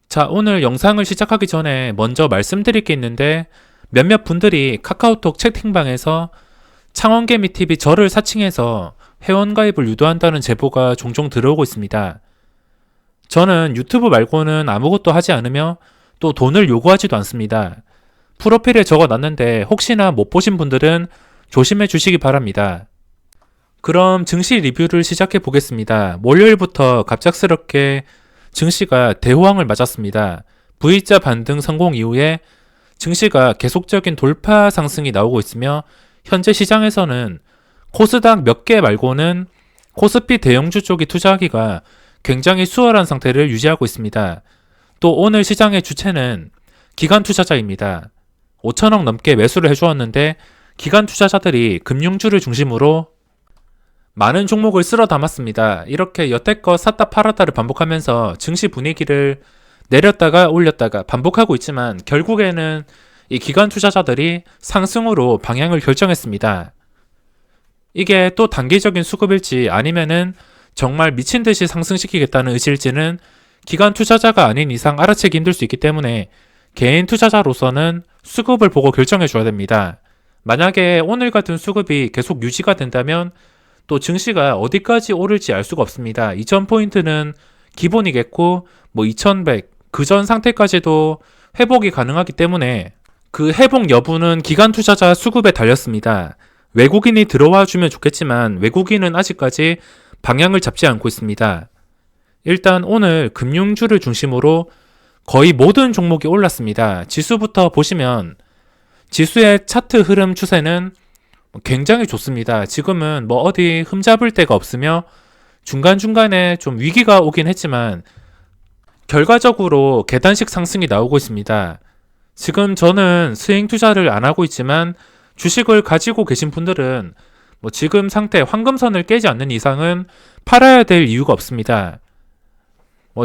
자, 오늘 영상을 시작하기 전에 먼저 말씀드릴 게 있는데 몇몇 분들이 카카오톡 채팅방에서 창원개미TV 저를 사칭해서 회원가입을 유도한다는 제보가 종종 들어오고 있습니다. 저는 유튜브 말고는 아무것도 하지 않으며 또 돈을 요구하지도 않습니다. 프로필에 적어놨는데 혹시나 못 보신 분들은 조심해 주시기 바랍니다. 그럼 증시 리뷰를 시작해 보겠습니다. 월요일부터 갑작스럽게 증시가 대호황을 맞았습니다. V자 반등 성공 이후에 증시가 계속적인 돌파 상승이 나오고 있으며 현재 시장에서는 코스닥 몇 개 말고는 코스피 대형주 쪽이 투자하기가 굉장히 수월한 상태를 유지하고 있습니다. 또 오늘 시장의 주체는 기관 투자자입니다. 5천억 넘게 매수를 해주었는데 기관 투자자들이 금융주를 중심으로 많은 종목을 쓸어 담았습니다. 이렇게 여태껏 샀다 팔았다를 반복하면서 증시 분위기를 내렸다가 올렸다가 반복하고 있지만 결국에는 이 기관 투자자들이 상승으로 방향을 결정했습니다. 이게 또 단기적인 수급일지 아니면은 정말 미친 듯이 상승시키겠다는 의지일지는 기관 투자자가 아닌 이상 알아채기 힘들 수 있기 때문에 개인 투자자로서는 수급을 보고 결정해 줘야 됩니다. 만약에 오늘 같은 수급이 계속 유지가 된다면 또 증시가 어디까지 오를지 알 수가 없습니다. 2000포인트는 기본이겠고 2100 그전 상태까지도 회복이 가능하기 때문에 그 회복 여부는 기관 투자자 수급에 달렸습니다. 외국인이 들어와 주면 좋겠지만 외국인은 아직까지 방향을 잡지 않고 있습니다. 일단 오늘 금융주를 중심으로 거의 모든 종목이 올랐습니다. 지수부터 보시면 지수의 차트 흐름 추세는 굉장히 좋습니다. 지금은 어디 흠잡을 데가 없으며 중간중간에 좀 위기가 오긴 했지만 결과적으로 계단식 상승이 나오고 있습니다. 지금 저는 스윙 투자를 안 하고 있지만 주식을 가지고 계신 분들은 지금 상태 황금선을 깨지 않는 이상은 팔아야 될 이유가 없습니다.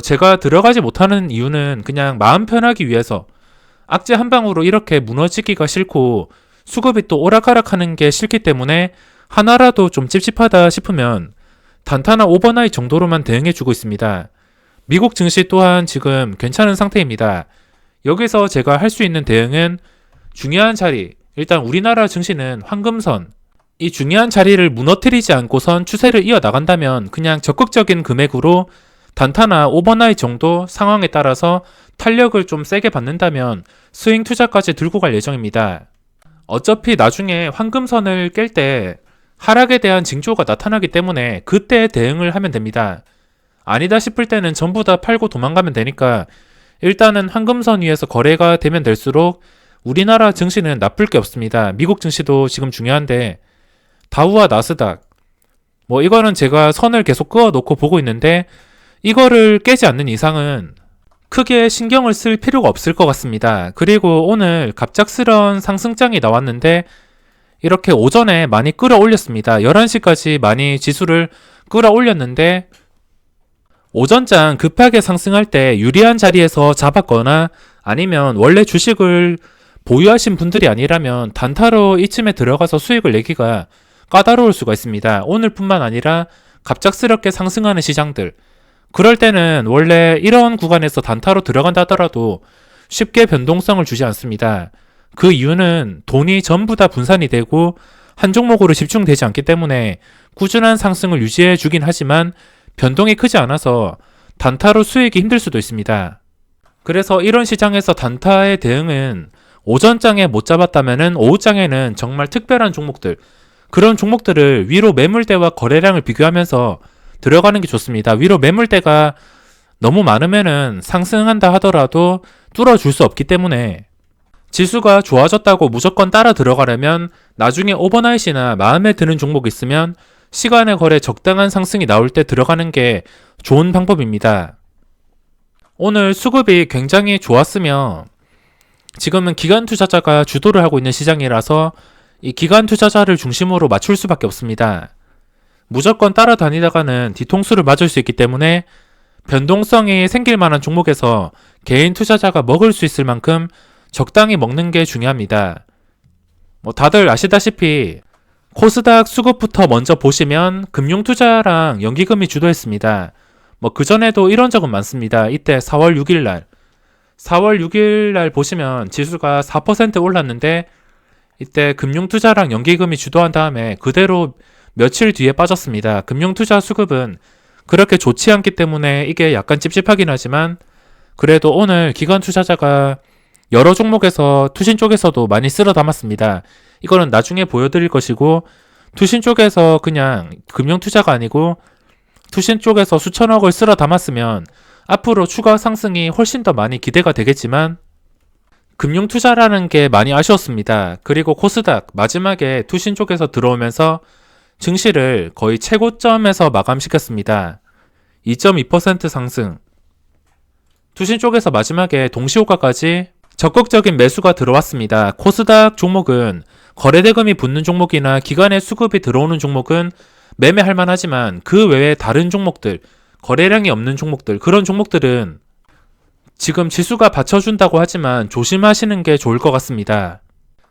제가 들어가지 못하는 이유는 그냥 마음 편하기 위해서 악재 한 방으로 이렇게 무너지기가 싫고 수급이 또 오락가락하는 게 싫기 때문에 하나라도 좀 찝찝하다 싶으면 단타나 오버나잇 정도로만 대응해주고 있습니다. 미국 증시 또한 지금 괜찮은 상태입니다. 여기서 제가 할 수 있는 대응은 중요한 자리, 일단 우리나라 증시는 황금선, 이 중요한 자리를 무너뜨리지 않고선 추세를 이어나간다면 그냥 적극적인 금액으로 단타나 오버나잇 정도 상황에 따라서 탄력을 좀 세게 받는다면 스윙 투자까지 들고 갈 예정입니다. 어차피 나중에 황금선을 깰 때 하락에 대한 징조가 나타나기 때문에 그때 대응을 하면 됩니다. 아니다 싶을 때는 전부 다 팔고 도망가면 되니까 일단은 황금선 위에서 거래가 되면 될수록 우리나라 증시는 나쁠 게 없습니다. 미국 증시도 지금 중요한데 다우와 나스닥 이거는 제가 선을 계속 그어 놓고 보고 있는데 이거를 깨지 않는 이상은 크게 신경을 쓸 필요가 없을 것 같습니다. 그리고 오늘 갑작스러운 상승장이 나왔는데 이렇게 오전에 많이 끌어올렸습니다. 11시까지 많이 지수를 끌어올렸는데 오전장 급하게 상승할 때 유리한 자리에서 잡았거나 아니면 원래 주식을 보유하신 분들이 아니라면 단타로 이쯤에 들어가서 수익을 내기가 까다로울 수가 있습니다. 오늘뿐만 아니라 갑작스럽게 상승하는 시장들, 그럴 때는 원래 이런 구간에서 단타로 들어간다 하더라도 쉽게 변동성을 주지 않습니다. 그 이유는 돈이 전부 다 분산이 되고 한 종목으로 집중되지 않기 때문에 꾸준한 상승을 유지해 주긴 하지만 변동이 크지 않아서 단타로 수익이 힘들 수도 있습니다. 그래서 이런 시장에서 단타의 대응은 오전장에 못 잡았다면 오후장에는 정말 특별한 종목들, 그런 종목들을 위로 매물대와 거래량을 비교하면서 들어가는 게 좋습니다. 위로 매물대가 너무 많으면은 상승한다 하더라도 뚫어줄 수 없기 때문에 지수가 좋아졌다고 무조건 따라 들어가려면 나중에 오버나잇이나 마음에 드는 종목이 있으면 시간의 거래 적당한 상승이 나올 때 들어가는 게 좋은 방법입니다. 오늘 수급이 굉장히 좋았으며 지금은 기관 투자자가 주도를 하고 있는 시장이라서 이 기관 투자자를 중심으로 맞출 수밖에 없습니다. 무조건 따라다니다가는 뒤통수를 맞을 수 있기 때문에 변동성이 생길 만한 종목에서 개인 투자자가 먹을 수 있을 만큼 적당히 먹는 게 중요합니다. 다들 아시다시피 코스닥 수급부터 먼저 보시면 금융투자랑 연기금이 주도했습니다. 그전에도 이런 적은 많습니다. 이때 4월 6일 날 4월 6일 날 보시면 지수가 4% 올랐는데 이때 금융투자랑 연기금이 주도한 다음에 그대로 며칠 뒤에 빠졌습니다. 금융투자 수급은 그렇게 좋지 않기 때문에 이게 약간 찝찝하긴 하지만 그래도 오늘 기관 투자자가 여러 종목에서 투신 쪽에서도 많이 쓸어 담았습니다. 이거는 나중에 보여드릴 것이고 투신 쪽에서 그냥 금융투자가 아니고 투신 쪽에서 수천억을 쓸어 담았으면 앞으로 추가 상승이 훨씬 더 많이 기대가 되겠지만 금융투자라는 게 많이 아쉬웠습니다. 그리고 코스닥 마지막에 투신 쪽에서 들어오면서 증시를 거의 최고점에서 마감시켰습니다. 2.2% 상승. 투신 쪽에서 마지막에 동시효과까지 적극적인 매수가 들어왔습니다. 코스닥 종목은 거래대금이 붙는 종목이나 기관의 수급이 들어오는 종목은 매매할 만하지만 그 외에 다른 종목들, 거래량이 없는 종목들, 그런 종목들은 지금 지수가 받쳐준다고 하지만 조심하시는 게 좋을 것 같습니다.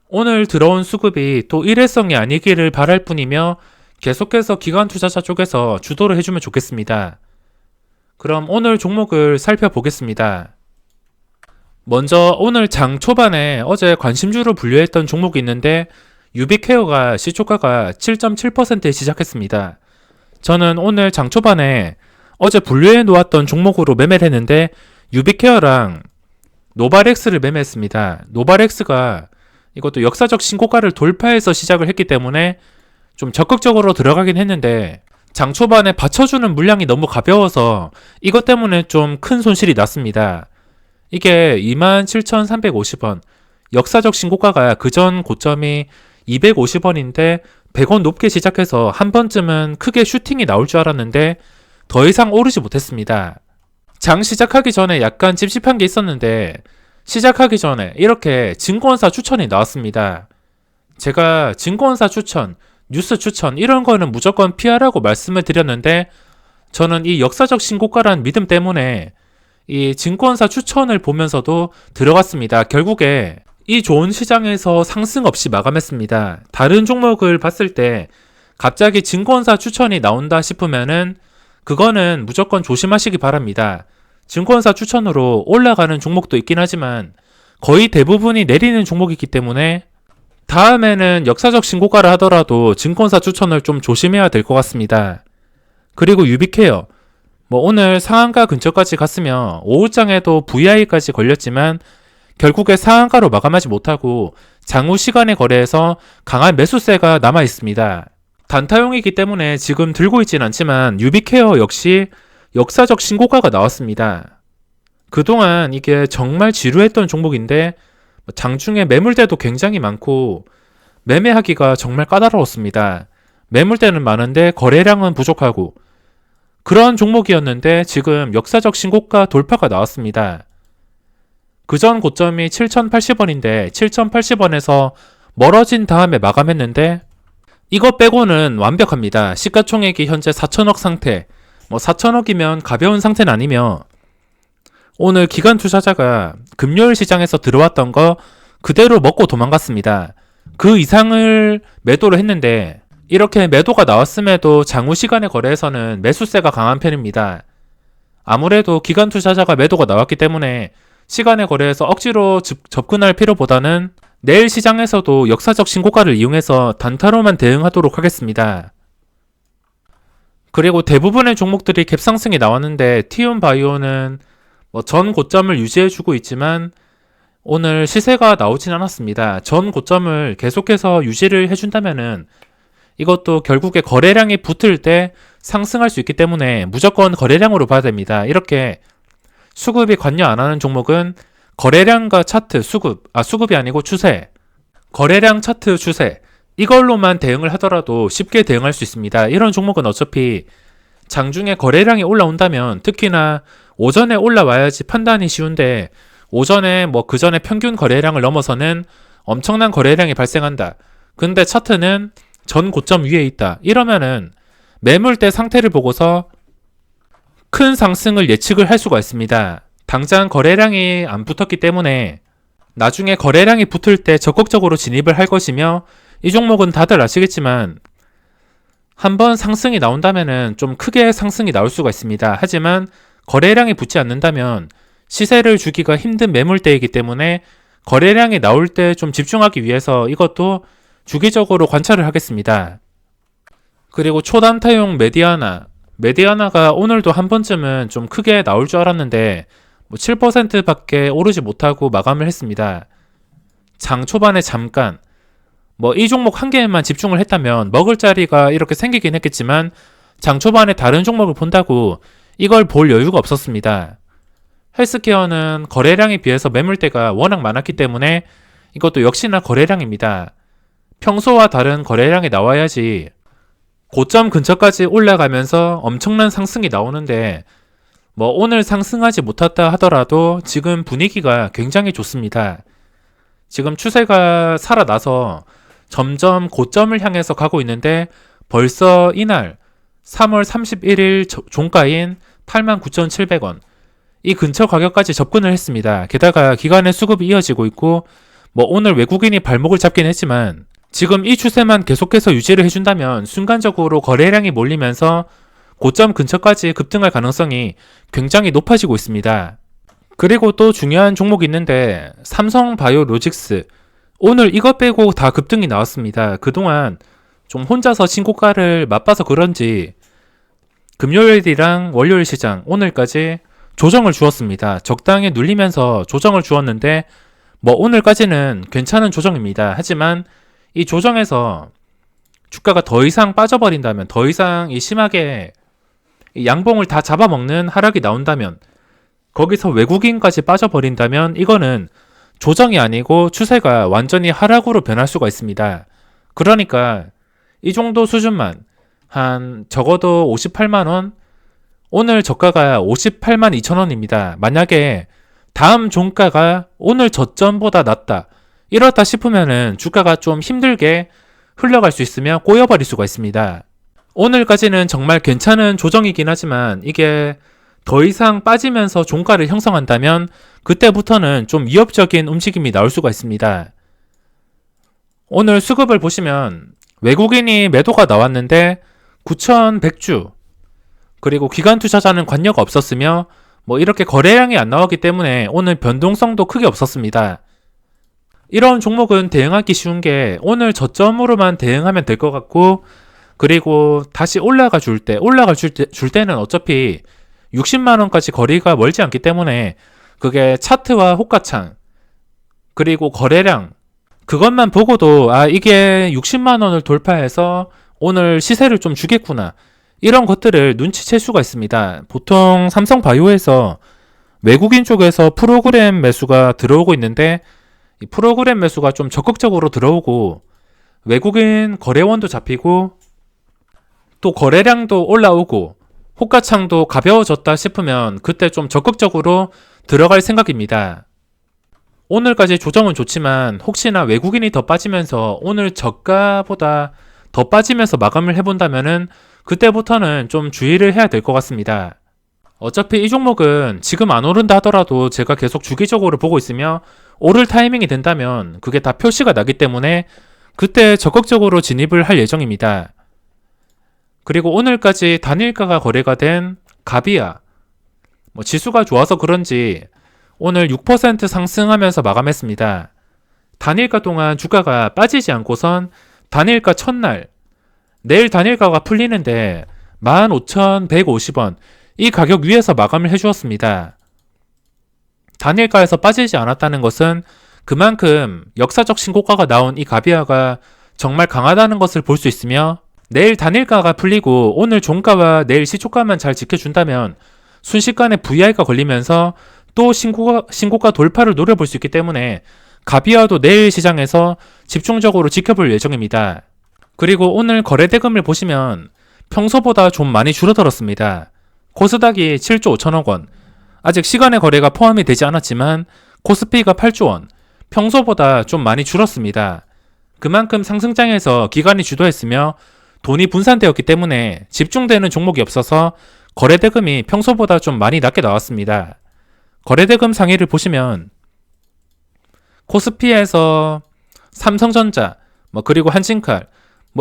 오늘 들어온 수급이 또 일회성이 아니기를 바랄 뿐이며 계속해서 기관 투자자 쪽에서 주도를 해주면 좋겠습니다. 그럼 오늘 종목을 살펴보겠습니다. 먼저 오늘 장 초반에 어제 관심주로 분류했던 종목이 있는데 유비케어가 시초가가 7.7%에 시작했습니다. 저는 오늘 장 초반에 어제 분류해 놓았던 종목으로 매매를 했는데 유비케어랑 노바렉스를 매매했습니다. 노바렉스가 이것도 역사적 신고가를 돌파해서 시작을 했기 때문에 좀 적극적으로 들어가긴 했는데 장 초반에 받쳐주는 물량이 너무 가벼워서 이것 때문에 좀 큰 손실이 났습니다. 이게 27,350원, 역사적 신고가가 그전 고점이 250원인데 100원 높게 시작해서 한 번쯤은 크게 슈팅이 나올 줄 알았는데 더 이상 오르지 못했습니다. 장 시작하기 전에 약간 찝찝한 게 있었는데 시작하기 전에 이렇게 증권사 추천이 나왔습니다. 제가 증권사 추천, 뉴스 추천 이런 거는 무조건 피하라고 말씀을 드렸는데 저는 이 역사적 신고가란 믿음 때문에 이 증권사 추천을 보면서도 들어갔습니다. 결국에 이 좋은 시장에서 상승 없이 마감했습니다. 다른 종목을 봤을 때 갑자기 증권사 추천이 나온다 싶으면은 그거는 무조건 조심하시기 바랍니다. 증권사 추천으로 올라가는 종목도 있긴 하지만 거의 대부분이 내리는 종목이기 때문에 다음에는 역사적 신고가를 하더라도 증권사 추천을 좀 조심해야 될 것 같습니다. 그리고 유비케어 오늘 상한가 근처까지 갔으며 오후장에도 VI까지 걸렸지만 결국에 상한가로 마감하지 못하고 장후 시간의 거래에서 강한 매수세가 남아 있습니다. 단타용이기 때문에 지금 들고 있진 않지만 유비케어 역시 역사적 신고가가 나왔습니다. 그동안 이게 정말 지루했던 종목인데 장중에 매물대도 굉장히 많고 매매하기가 정말 까다로웠습니다. 매물대는 많은데 거래량은 부족하고 그런 종목이었는데 지금 역사적 신고가 돌파가 나왔습니다. 그전 고점이 7,080원인데 7,080원에서 멀어진 다음에 마감했는데 이거 빼고는 완벽합니다. 시가총액이 현재 4천억 상태. 4천억이면 가벼운 상태는 아니며 오늘 기관 투자자가 금요일 시장에서 들어왔던 거 그대로 먹고 도망갔습니다. 그 이상을 매도를 했는데 이렇게 매도가 나왔음에도 장후 시간의 거래에서는 매수세가 강한 편입니다. 아무래도 기관 투자자가 매도가 나왔기 때문에 시간의 거래에서 억지로 접근할 필요보다는 내일 시장에서도 역사적 신고가를 이용해서 단타로만 대응하도록 하겠습니다. 그리고 대부분의 종목들이 갭상승이 나왔는데 티움바이오는 전 고점을 유지해주고 있지만 오늘 시세가 나오진 않았습니다. 전 고점을 계속해서 유지를 해준다면은 이것도 결국에 거래량이 붙을 때 상승할 수 있기 때문에 무조건 거래량으로 봐야 됩니다. 이렇게 수급이 관여 안 하는 종목은 거래량과 차트, 수급이 아니고 추세, 거래량 차트 추세 이걸로만 대응을 하더라도 쉽게 대응할 수 있습니다. 이런 종목은 어차피 장중에 거래량이 올라온다면 특히나 오전에 올라와야지 판단이 쉬운데 오전에 그 전에 평균 거래량을 넘어서는 엄청난 거래량이 발생한다. 근데 차트는 전 고점 위에 있다. 이러면은 매물대 상태를 보고서 큰 상승을 예측을 할 수가 있습니다. 당장 거래량이 안 붙었기 때문에 나중에 거래량이 붙을 때 적극적으로 진입을 할 것이며 이 종목은 다들 아시겠지만 한번 상승이 나온다면은 좀 크게 상승이 나올 수가 있습니다. 하지만 거래량이 붙지 않는다면 시세를 주기가 힘든 매물대이기 때문에 거래량이 나올 때 좀 집중하기 위해서 이것도 주기적으로 관찰을 하겠습니다. 그리고 초단타용 메디아나가 오늘도 한 번쯤은 좀 크게 나올 줄 알았는데 7%밖에 오르지 못하고 마감을 했습니다. 장 초반에 잠깐 이 종목 한 개에만 집중을 했다면 먹을 자리가 이렇게 생기긴 했겠지만 장 초반에 다른 종목을 본다고 이걸 볼 여유가 없었습니다. 헬스케어는 거래량에 비해서 매물대가 워낙 많았기 때문에 이것도 역시나 거래량입니다. 평소와 다른 거래량이 나와야지 고점 근처까지 올라가면서 엄청난 상승이 나오는데 오늘 상승하지 못했다 하더라도 지금 분위기가 굉장히 좋습니다. 지금 추세가 살아나서 점점 고점을 향해서 가고 있는데 벌써 이날 3월 31일 종가인 89,700원 이 근처 가격까지 접근을 했습니다. 게다가 기관의 수급이 이어지고 있고 오늘 외국인이 발목을 잡긴 했지만 지금 이 추세만 계속해서 유지를 해준다면 순간적으로 거래량이 몰리면서 고점 근처까지 급등할 가능성이 굉장히 높아지고 있습니다. 그리고 또 중요한 종목이 있는데 삼성바이오로직스 오늘 이것 빼고 다 급등이 나왔습니다. 그동안 좀 혼자서 신고가를 맛봐서 그런지 금요일이랑 월요일 시장 오늘까지 조정을 주었습니다. 적당히 눌리면서 조정을 주었는데 오늘까지는 괜찮은 조정입니다. 하지만 이 조정에서 주가가 더 이상 빠져버린다면 더 이상 심하게 양봉을 다 잡아먹는 하락이 나온다면 거기서 외국인까지 빠져버린다면 이거는 조정이 아니고 추세가 완전히 하락으로 변할 수가 있습니다. 그러니까 이 정도 수준만 한 적어도 58만원 오늘 저가가 58만 2천원입니다. 만약에 다음 종가가 오늘 저점보다 낮다 이렇다 싶으면은 주가가 좀 힘들게 흘러갈 수 있으며 꼬여버릴 수가 있습니다. 오늘까지는 정말 괜찮은 조정이긴 하지만 이게 더 이상 빠지면서 종가를 형성한다면 그때부터는 좀 위협적인 움직임이 나올 수가 있습니다. 오늘 수급을 보시면 외국인이 매도가 나왔는데 9,100주 그리고 기관 투자자는 관여가 없었으며 이렇게 거래량이 안 나왔기 때문에 오늘 변동성도 크게 없었습니다. 이런 종목은 대응하기 쉬운 게 오늘 저점으로만 대응하면 될 것 같고 그리고 다시 올라갈 때는 어차피 60만원까지 거리가 멀지 않기 때문에 그게 차트와 호가창 그리고 거래량 그것만 보고도 이게 60만원을 돌파해서 오늘 시세를 좀 주겠구나 이런 것들을 눈치챌 수가 있습니다. 보통 삼성바이오에서 외국인 쪽에서 프로그램 매수가 들어오고 있는데 이 프로그램 매수가 좀 적극적으로 들어오고 외국인 거래원도 잡히고 또 거래량도 올라오고 호가창도 가벼워졌다 싶으면 그때 좀 적극적으로 들어갈 생각입니다. 오늘까지 조정은 좋지만 혹시나 외국인이 더 빠지면서 오늘 저가보다 더 빠지면서 마감을 해본다면은 그때부터는 좀 주의를 해야 될 것 같습니다. 어차피 이 종목은 지금 안 오른다 하더라도 제가 계속 주기적으로 보고 있으며 오를 타이밍이 된다면 그게 다 표시가 나기 때문에 그때 적극적으로 진입을 할 예정입니다. 그리고 오늘까지 단일가가 거래가 된 가비아 지수가 좋아서 그런지 오늘 6% 상승하면서 마감했습니다. 단일가 동안 주가가 빠지지 않고선 단일가 첫날 내일 단일가가 풀리는데 15,150원 이 가격 위에서 마감을 해주었습니다. 단일가에서 빠지지 않았다는 것은 그만큼 역사적 신고가가 나온 이 가비아가 정말 강하다는 것을 볼 수 있으며 내일 단일가가 풀리고 오늘 종가와 내일 시초가만 잘 지켜준다면 순식간에 VI가 걸리면서 또 신고가 돌파를 노려볼 수 있기 때문에 가비아도 내일 시장에서 집중적으로 지켜볼 예정입니다. 그리고 오늘 거래대금을 보시면 평소보다 좀 많이 줄어들었습니다. 코스닥이 7조 5천억 원, 아직 시간의 거래가 포함이 되지 않았지만 코스피가 8조 원, 평소보다 좀 많이 줄었습니다. 그만큼 상승장에서 기관이 주도했으며 돈이 분산되었기 때문에 집중되는 종목이 없어서 거래대금이 평소보다 좀 많이 낮게 나왔습니다. 거래대금 상위를 보시면 코스피에서 삼성전자, 그리고 한진칼,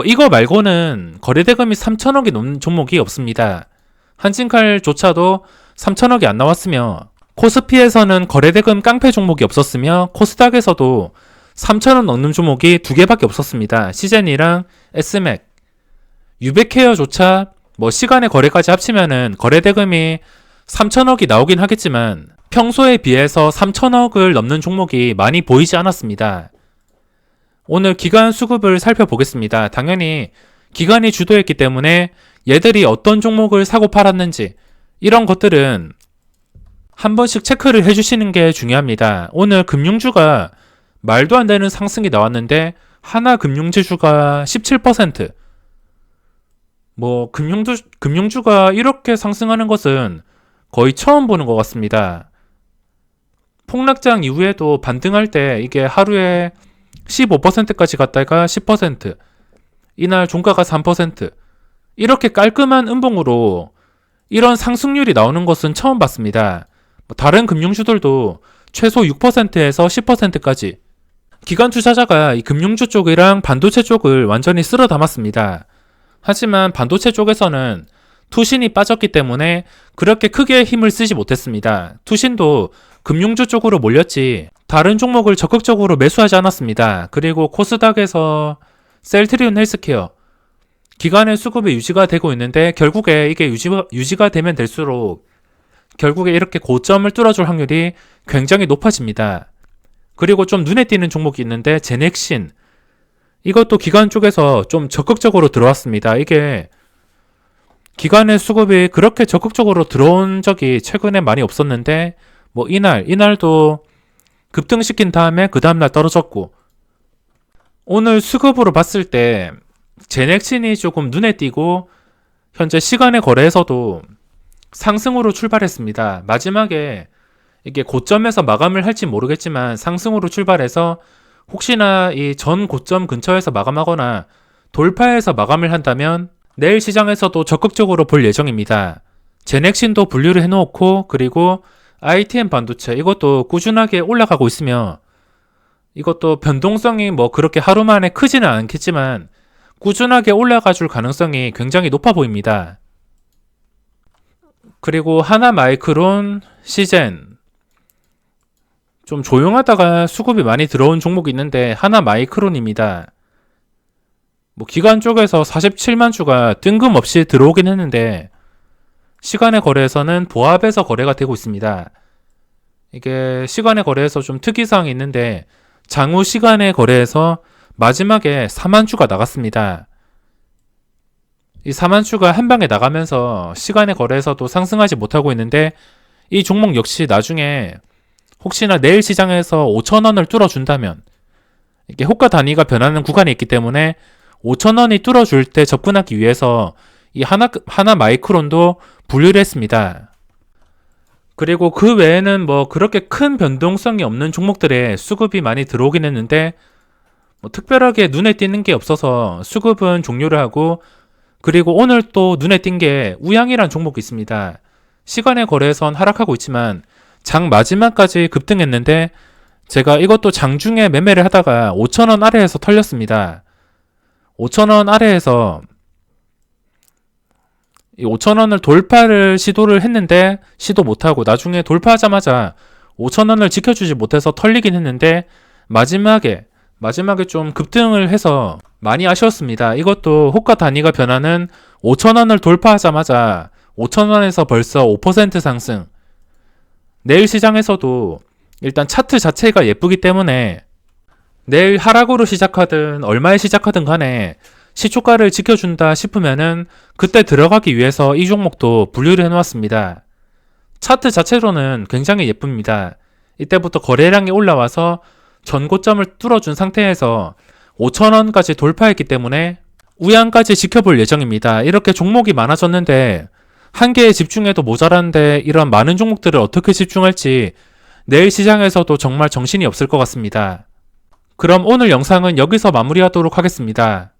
이거 말고는 거래대금이 3천억이 넘는 종목이 없습니다. 한진칼조차도 3천억이 안 나왔으며 코스피에서는 거래대금 깡패 종목이 없었으며 코스닥에서도 3,000원 넘는 종목이 2개밖에 없었습니다. 시젠이랑 S맥, 유백케어조차 시간의 거래까지 합치면은 거래대금이 3,000억이 나오긴 하겠지만 평소에 비해서 3,000억을 넘는 종목이 많이 보이지 않았습니다. 오늘 기관 수급을 살펴보겠습니다. 당연히 기관이 주도했기 때문에 얘들이 어떤 종목을 사고 팔았는지 이런 것들은 한 번씩 체크를 해주시는 게 중요합니다. 오늘 금융주가 말도 안 되는 상승이 나왔는데 하나금융지주가 17%. 금융주가 이렇게 상승하는 것은 거의 처음 보는 것 같습니다. 폭락장 이후에도 반등할 때 이게 하루에 15%까지 갔다가 10%, 이날 종가가 3%, 이렇게 깔끔한 음봉으로 이런 상승률이 나오는 것은 처음 봤습니다. 다른 금융주들도 최소 6%에서 10%까지 기관 투자자가 이 금융주 쪽이랑 반도체 쪽을 완전히 쓸어 담았습니다. 하지만 반도체 쪽에서는 투신이 빠졌기 때문에 그렇게 크게 힘을 쓰지 못했습니다. 투신도 금융주 쪽으로 몰렸지 다른 종목을 적극적으로 매수하지 않았습니다. 그리고 코스닥에서 셀트리온 헬스케어 기관의 수급이 유지가 되고 있는데 결국에 이게 유지가 되면 될수록 결국에 이렇게 고점을 뚫어줄 확률이 굉장히 높아집니다. 그리고 좀 눈에 띄는 종목이 있는데 제넥신, 이것도 기관 쪽에서 좀 적극적으로 들어왔습니다. 이게 기관의 수급이 그렇게 적극적으로 들어온 적이 최근에 많이 없었는데 이날도 급등시킨 다음에 그 다음날 떨어졌고, 오늘 수급으로 봤을 때 제넥신이 조금 눈에 띄고 현재 시간의 거래에서도 상승으로 출발했습니다. 마지막에 이게 고점에서 마감을 할지 모르겠지만 상승으로 출발해서 혹시나 이 전 고점 근처에서 마감하거나 돌파해서 마감을 한다면 내일 시장에서도 적극적으로 볼 예정입니다. 제넥신도 분류를 해놓고, 그리고 ITM 반도체 이것도 꾸준하게 올라가고 있으며 이것도 변동성이 그렇게 하루 만에 크지는 않겠지만 꾸준하게 올라가 줄 가능성이 굉장히 높아 보입니다. 그리고 하나마이크론, 시젠 좀 조용하다가 수급이 많이 들어온 종목이 있는데 하나마이크론입니다. 기관 쪽에서 47만 주가 뜬금없이 들어오긴 했는데 시간의 거래에서는 보합에서 거래가 되고 있습니다. 이게 시간의 거래에서 좀 특이사항이 있는데 장후 시간의 거래에서 마지막에 4만 주가 나갔습니다. 이 4만 주가 한 방에 나가면서 시간의 거래에서도 상승하지 못하고 있는데 이 종목 역시 나중에 혹시나 내일 시장에서 5,000원을 뚫어준다면 이게 호가 단위가 변하는 구간이 있기 때문에 5,000원이 뚫어줄 때 접근하기 위해서 이 하나 마이크론도 분류를 했습니다. 그리고 그 외에는 그렇게 큰 변동성이 없는 종목들에 수급이 많이 들어오긴 했는데 특별하게 눈에 띄는 게 없어서 수급은 종료를 하고, 그리고 오늘 또 눈에 띈 게 우양이란 종목이 있습니다. 시간의 거래에선 하락하고 있지만 장 마지막까지 급등했는데 제가 이것도 장중에 매매를 하다가 5,000원 아래에서 털렸습니다. 5,000원 아래에서 이 5,000원을 돌파를 시도를 했는데 시도 못하고 나중에 돌파하자마자 5,000원을 지켜주지 못해서 털리긴 했는데 마지막에 좀 급등을 해서 많이 아쉬웠습니다. 이것도 호가 단위가 변하는 5,000원을 돌파하자마자 5,000원에서 벌써 5% 상승. 내일 시장에서도 일단 차트 자체가 예쁘기 때문에 내일 하락으로 시작하든 얼마에 시작하든 간에 시초가를 지켜준다 싶으면은 그때 들어가기 위해서 이 종목도 분류를 해놓았습니다. 차트 자체로는 굉장히 예쁩니다. 이때부터 거래량이 올라와서 전고점을 뚫어준 상태에서 5,000원까지 돌파했기 때문에 우양까지 지켜볼 예정입니다. 이렇게 종목이 많아졌는데 한 개에 집중해도 모자란데 이런 많은 종목들을 어떻게 집중할지 내일 시장에서도 정말 정신이 없을 것 같습니다. 그럼 오늘 영상은 여기서 마무리하도록 하겠습니다.